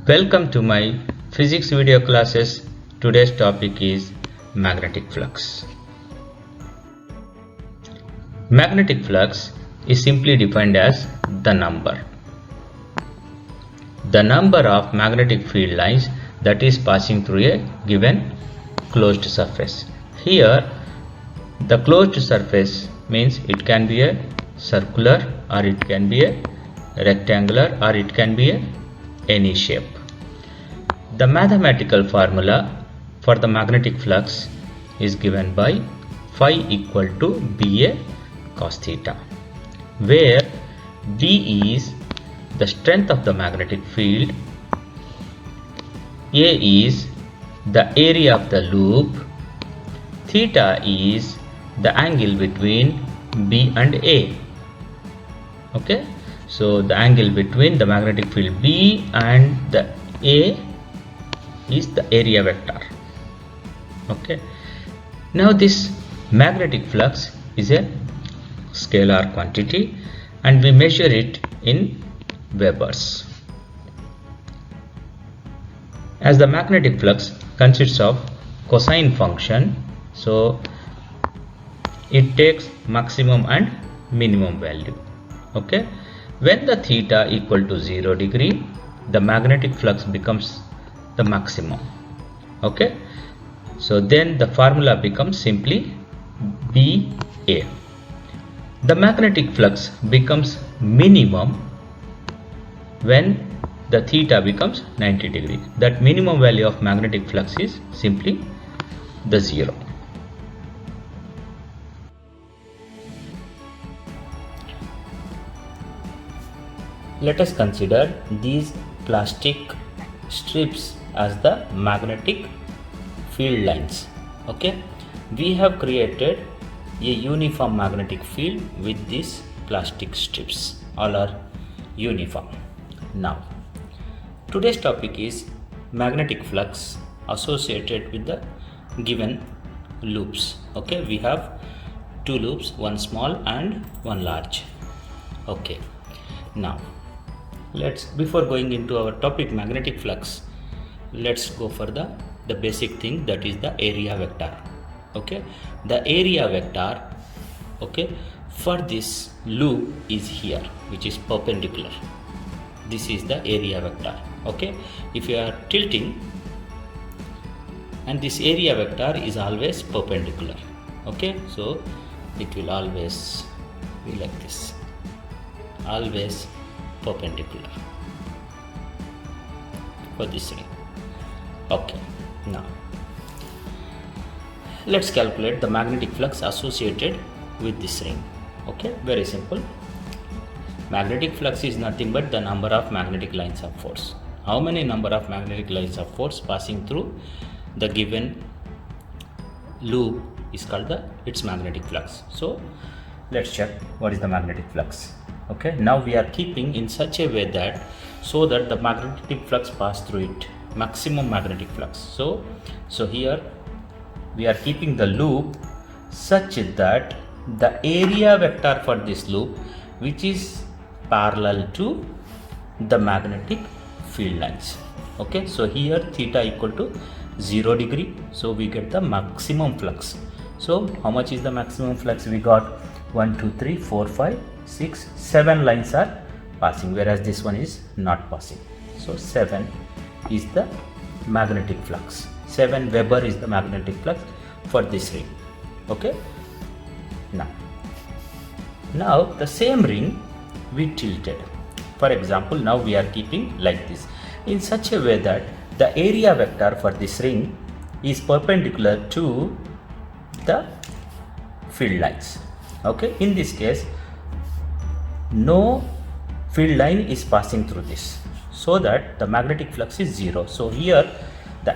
Welcome to my physics video classes. Today's topic is magnetic flux. Magnetic flux is simply defined as the number of magnetic field lines that is passing through a given closed surface. Here the closed surface means it can be a circular or it can be a rectangular or it can be any shape. The mathematical formula for the magnetic flux is given by phi equal to BA cos theta, where B is the strength of the magnetic field, A is the area of the loop, theta is the angle between B and A. Okay, so the angle between the magnetic field B and the A is the area vector. Okay, now this magnetic flux is a scalar quantity and we measure it in Webers. As the magnetic flux consists of cosine function, so it takes maximum and minimum value. Okay, when the theta equal to 0 degree, the magnetic flux becomes the maximum. Okay, so then the formula becomes simply BA. The magnetic flux becomes minimum when the theta becomes 90 degree. That minimum value of magnetic flux is simply the 0. Let us consider these plastic strips as the magnetic field lines. Okay, we have created a uniform magnetic field with these plastic strips. All are uniform. Now today's topic is magnetic flux associated with the given loops. Okay, we have two loops, one small and one large. Okay, now before going into our topic magnetic flux, let's go for the basic thing, that is the area vector. Okay, the area vector, okay, for this loop is here, which is perpendicular. This is the area vector. Okay, if you are tilting, and this area vector is always perpendicular. Okay, so it will always be like this, always perpendicular for this ring. Okay, now let's calculate the magnetic flux associated with this ring. Okay, very simple. Magnetic flux is nothing but the number of magnetic lines of force. How many number of magnetic lines of force passing through the given loop is called its magnetic flux. So let's check what is the magnetic flux. Okay, now we are keeping in such a way that so that the magnetic flux pass through it, maximum magnetic flux. So here we are keeping the loop such that the area vector for this loop, which is parallel to the magnetic field lines. Okay, so here theta equal to 0 degree, so we get the maximum flux. So how much is the maximum flux? We got 1 2 3 4 5 6 7 lines are passing, whereas this one is not passing. So 7 is the magnetic flux. 7 Weber is the magnetic flux for this ring. Okay, now the same ring we tilted. For example, now we are keeping like this in such a way that the area vector for this ring is perpendicular to the field lines. Okay, in this case no field line is passing through this, so that the magnetic flux is 0. So here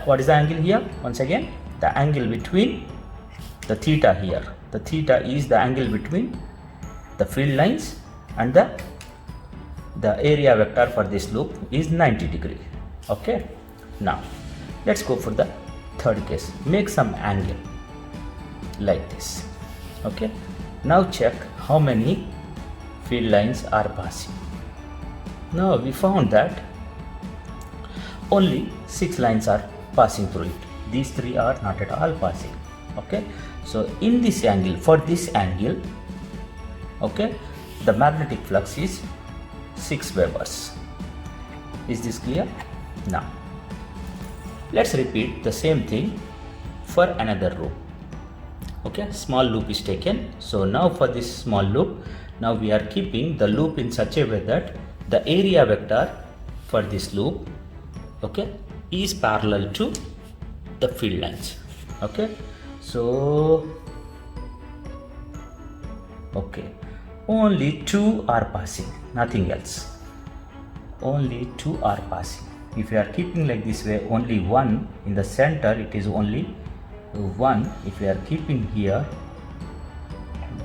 what is the angle here? Once again, the angle between the theta here, the theta is the angle between the field lines and the area vector for this loop is 90 degree. Okay, now let's go for the third case. Make some angle like this. Okay, now check how many field lines are passing. Now we found that only 6 lines are passing through it. These 3 are not at all passing. Okay, so in this angle, for this angle, okay, the magnetic flux is 6 Webers. Is this clear? Now let's repeat the same thing for another loop. Okay, small loop is taken. So now for this small loop, now we are keeping the loop in such a way that the area vector for this loop, okay, is parallel to the field lines. Okay, so okay, only 2 are passing, nothing else. Only 2 are passing. If you are keeping like this way, only 1 in the center, it is only 1. If you are keeping here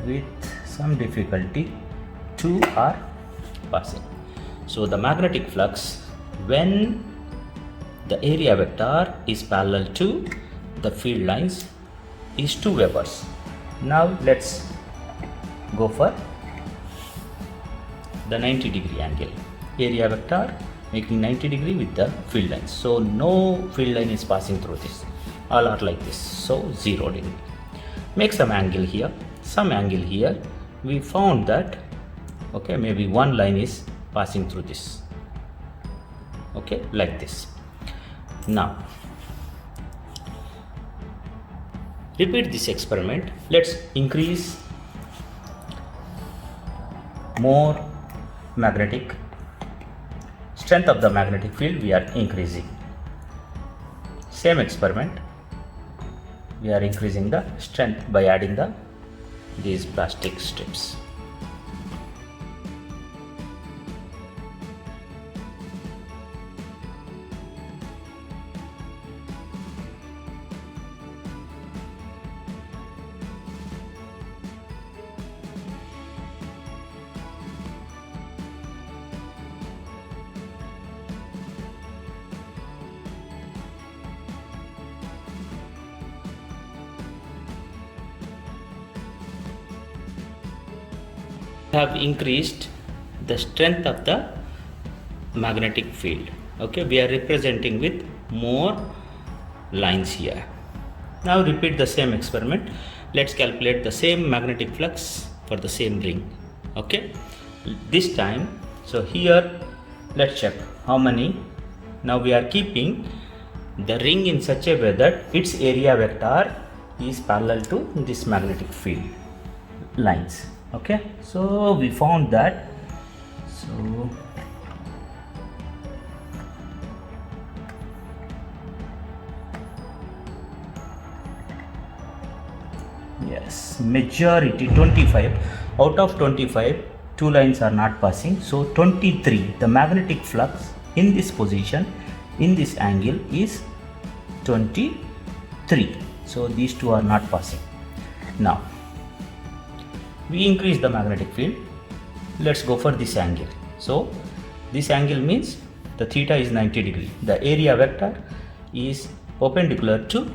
with some difficulty, 2 are passing. So the magnetic flux, when the area vector is parallel to the field lines, is 2 Webers. Now let's go for the 90-degree angle. Area vector making 90 degree with the field lines. So no field line is passing through this. All are like this. So 0 degree. Make some angle here, some angle here. We found that, okay, maybe one line is passing through this. Okay, like this. Now repeat this experiment. Let's increase more magnetic strength of the magnetic field. We are increasing. Same experiment. We are increasing the strength by adding these plastic strips. Have increased the strength of the magnetic field. Okay, we are representing with more lines here. Now repeat the same experiment. Let's calculate the same magnetic flux for the same ring. Okay, this time, so here let's check how many. Now we are keeping the ring in such a way that its area vector is parallel to this magnetic field lines. Okay, so we found that. So yes, majority 25 out of 25, 2 lines are not passing. So 23, the magnetic flux in this position, in this angle is 23. So these 2 are not passing. Now we increase the magnetic field. Let's go for this angle. So this angle means the theta is 90 degree. The area vector is perpendicular to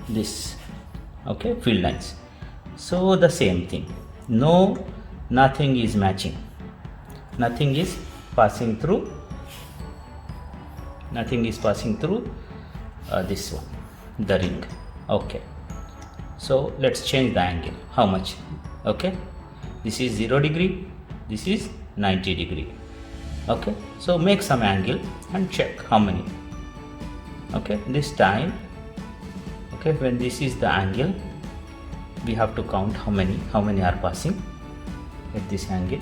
this, okay, field lines. So the same thing. No, nothing is matching. Nothing is passing through. Nothing is passing through this one, the ring. Okay. So let's change the angle. How much? Okay, this is 0 degree, this is 90 degree. Okay, so make some angle and check how many. Okay, this time, okay, when this is the angle, we have to count how many are passing at this angle.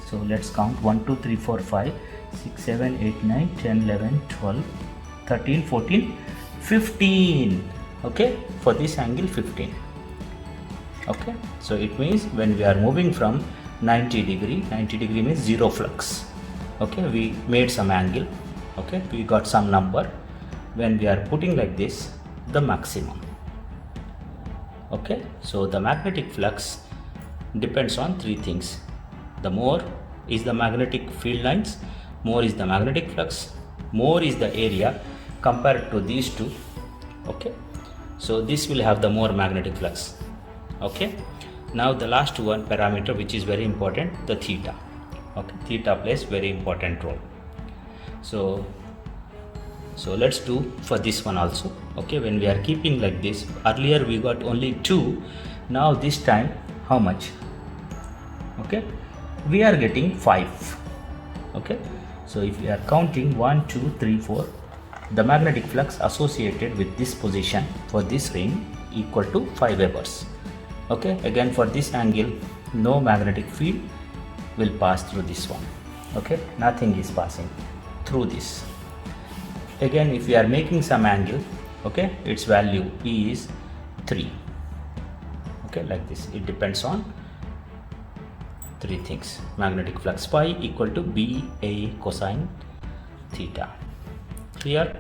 So let's count 1 2 3 4 5 6 7 8 9 10 11 12 13 14 15. Okay, for this angle 15. Okay, so it means when we are moving from 90 degree means 0 flux. Okay, we made some angle. Okay, we got some number. When we are putting like this, the maximum. Okay, so the magnetic flux depends on 3 things. The more is the magnetic field lines, more is the magnetic flux, more is the area compared to these 2. Okay, so this will have the more magnetic flux. Okay, now the last one parameter which is very important, the theta. Okay, theta plays very important role. So So let's do for this one also. Okay, when we are keeping like this, earlier we got only 2, now this time how much? Okay, we are getting 5. Okay, so if we are counting 1 2 3 4, the magnetic flux associated with this position for this ring equal to 5 webers. Okay, again for this angle, no magnetic field will pass through this one. Okay, nothing is passing through this. Again, if we are making some angle, okay, its value is 3. Okay, like this, it depends on 3 things. Magnetic flux phi equal to BA cosine theta. Clear?